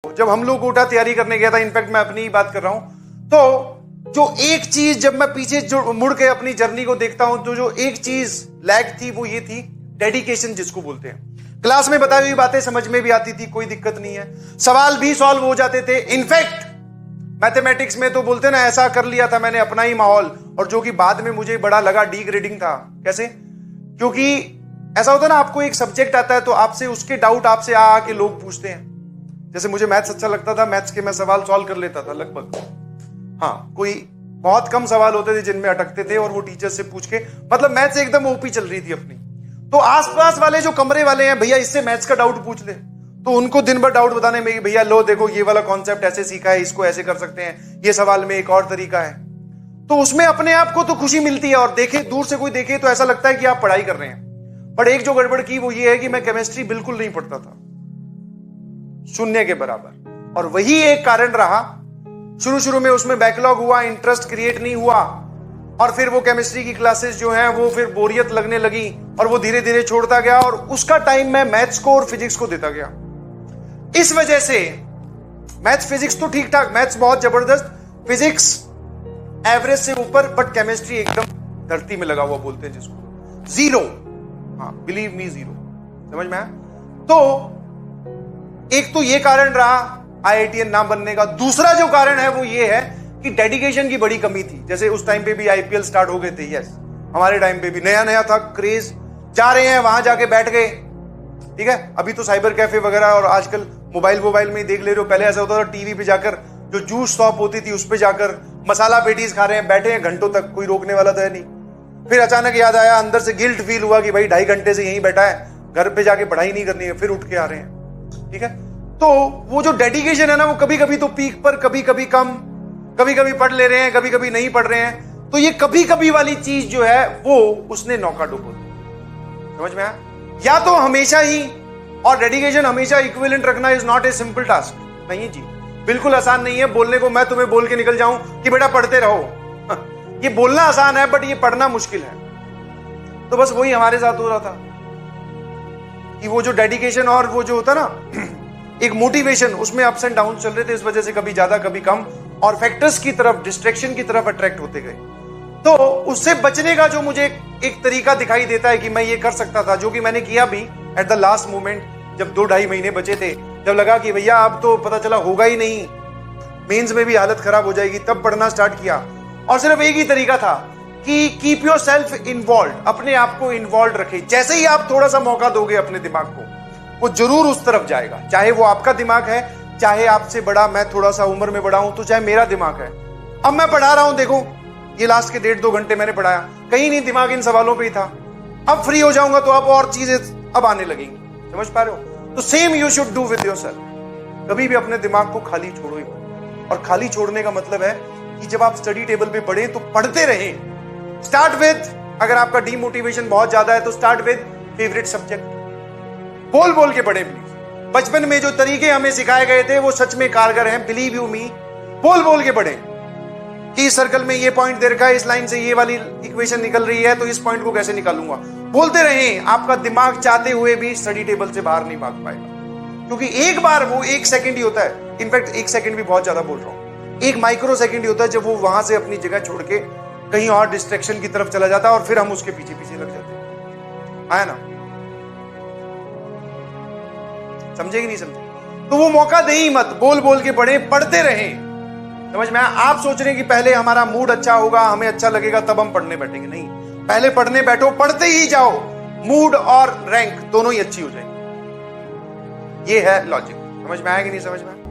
जब हम लोग कोटा तैयारी करने गया था, इनफैक्ट मैं अपनी ही बात कर रहा हूं, तो जो एक चीज जब मैं पीछे जो मुड़ के अपनी जर्नी को देखता हूं तो जो एक चीज लैग थी वो ये थी डेडिकेशन, जिसको बोलते हैं। क्लास में बताई हुई बातें समझ में भी आती थी, कोई दिक्कत नहीं है, सवाल भी सॉल्व हो जाते थे। इनफैक्ट मैथमेटिक्स में तो बोलते ना, ऐसा कर लिया था मैंने अपना ही माहौल, और जो कि बाद में मुझे बड़ा लगा डिग्रेडिंग था। कैसे? क्योंकि ऐसा होता है ना, आपको एक सब्जेक्ट आता है तो आपसे उसके डाउट आपसे आके लोग पूछते हैं। जैसे मुझे मैथ्स अच्छा लगता था, मैथ्स के मैं सवाल सॉल्व कर लेता था लगभग। हाँ, कोई बहुत कम सवाल होते थे जिनमें अटकते थे, और वो टीचर से पूछ के, मतलब मैथ्स एकदम ओपी चल रही थी अपनी। तो आसपास वाले जो कमरे वाले हैं, भैया इससे मैथ्स का डाउट पूछ ले, तो उनको दिन भर डाउट बताने में, भैया लो देखो ये वाला कॉन्सेप्ट ऐसे सीखा है, इसको ऐसे कर सकते हैं, ये सवाल में एक और तरीका है। तो उसमें अपने आप को तो खुशी मिलती है, और देखे दूर से कोई देखे तो ऐसा लगता है कि आप पढ़ाई कर रहे हैं। पर एक जो गड़बड़ की वो ये है कि मैं केमिस्ट्री बिल्कुल नहीं पढ़ता था, शून्य के बराबर। और वही एक कारण रहा, शुरू में उसमें बैकलॉग हुआ, इंटरेस्ट क्रिएट नहीं हुआ, और फिर वो केमिस्ट्री की क्लासेस जो हैं वो फिर बोरियत लगने लगी, और वो धीरे धीरे छोड़ता गया, और उसका टाइम मैं मैथ्स को और फिजिक्स को देता गया। इस वजह से मैथ्स फिजिक्स तो ठीक ठाक, मैथ्स बहुत जबरदस्त, फिजिक्स एवरेज से ऊपर, बट केमिस्ट्री एकदम धरती में लगा हुआ बोलते हैं जिसको, जीरो। हाँ, बिलीव मी, जीरो। समझ में आया? तो एक तो ये कारण रहा आईआईटीएन ना बनने का। दूसरा जो कारण है वो ये है कि डेडिकेशन की बड़ी कमी थी। जैसे उस टाइम पे भी आईपीएल स्टार्ट हो गए थे, यस, हमारे टाइम पे भी नया नया था क्रेज, जा रहे हैं वहां जाके बैठ गए, ठीक है। अभी तो साइबर कैफे वगैरह और आजकल मोबाइल में ही देख ले रहे हो। पहले ऐसा होता था टीवी पे जाकर, जो जूस शॉप होती थी उस पे जाकर मसाला पेटीज खा रहे हैं, बैठे हैं घंटों तक, कोई रोकने वाला तो है नहीं। फिर अचानक याद आया, अंदर से गिल्ट फील हुआ कि भाई 2.5 घंटे से यहीं बैठा है, घर पे जाके पढ़ाई नहीं करनी है, फिर उठ के आ रहे हैं, ठीक है। तो वो जो डेडिकेशन है ना, वो कभी कभी तो पीक पर, कभी कभी कम, कभी कभी पढ़ ले रहे हैं, कभी कभी नहीं पढ़ रहे हैं। तो ये कभी कभी वाली चीज जो है वो उसने नौका डुबो दी। समझ में आया? या तो हमेशा ही, और डेडिकेशन हमेशा इक्विवेलेंट रखना is not a simple task. नहीं जी, बिल्कुल आसान नहीं है। बोलने को मैं तुम्हें बोल के निकल जाऊं कि बेटा पढ़ते रहो, ये बोलना आसान है, बट ये पढ़ना मुश्किल है। तो बस वही हमारे साथ हो रहा था कि वो जो डेडिकेशन और वो जो होता ना एक मोटिवेशन, उसमें अप्स एंड डाउन चल रहे थे। इस वजह से कभी ज्यादा कभी कम, और फैक्टर्स की तरफ, डिस्ट्रैक्शन की तरफ अट्रैक्ट होते गए। तो उससे बचने का जो मुझे एक तरीका दिखाई देता है कि मैं ये कर सकता था, जो कि मैंने किया भी एट द लास्ट मोमेंट, जब 2-2.5 महीने बचे थे, जब लगा कि भैया अब तो पता चला होगा ही नहीं, मेंस में भी हालत खराब हो जाएगी, तब पढ़ना स्टार्ट किया। और सिर्फ एक ही तरीका था कि कीप योर सेल्फ इन्वॉल्व, अपने आप को इन्वॉल्व रखे। जैसे ही आप थोड़ा सा मौका दोगे अपने दिमाग को, वो जरूर उस तरफ जाएगा। चाहे वो आपका दिमाग है, चाहे आपसे बड़ा, मैं थोड़ा सा उम्र में बड़ा हूं, तो चाहे मेरा दिमाग है। अब मैं पढ़ा रहा हूं, देखो ये लास्ट के 1.5-2 घंटे मैंने पढ़ाया, कहीं नहीं दिमाग इन सवालों पे ही था। अब फ्री हो जाऊंगा तो अब और चीजें अब आने लगेंगी। समझ पा रहे हो? तो same you should do with yourself. कभी भी अपने दिमाग को खाली छोड़ो ही मत। और खाली छोड़ने का मतलब है कि जब आप स्टडी टेबल पे पढ़े तो पढ़ते रहें। स्टार्ट विद, अगर आपका डीमोटिवेशन बहुत ज्यादा है तो स्टार्ट विद फेवरेट सब्जेक्ट। बोल बोल के पढ़े प्लीज। बचपन में जो तरीके हमें सिखाए गए थे वो सच में कारगर हैं, बिलीव यू मी। बोल बोल के पढ़े कि इस सर्कल में ये पॉइंट दे रखा है, इस लाइन से ये वाली इक्वेशन निकल रही है, तो इस पॉइंट को कैसे निकालूंगा। बोलते रहें, आपका दिमाग चाहते हुए भी स्टडी टेबल से बाहर नहीं भाग पाएगा। क्योंकि एक बार वो 1 सेकंड ही होता है, इनफैक्ट 1 सेकंड भी बहुत ज्यादा बोल रहा हूं, 1 माइक्रो सेकंड ही होता है, जब वो वहां से अपनी जगह छोड़ के कहीं और डिस्ट्रैक्शन की तरफ चला जाता है, और फिर हम उसके पीछे पीछे लग जाते हैं। आया ना? समझे कि नहीं समझे? तो वो मौका दे ही मत। बोल बोल के पढ़े, पढ़ते रहें। समझ में आया? आप सोच रहे हैं कि पहले हमारा मूड अच्छा होगा, हमें अच्छा लगेगा, तब हम पढ़ने बैठेंगे। नहीं, पहले पढ़ने बैठो, पढ़ते ही जाओ, मूड और रैंक दोनों ही अच्छी हो जाएंगी। ये है लॉजिक। समझ में आया कि नहीं समझ में आया?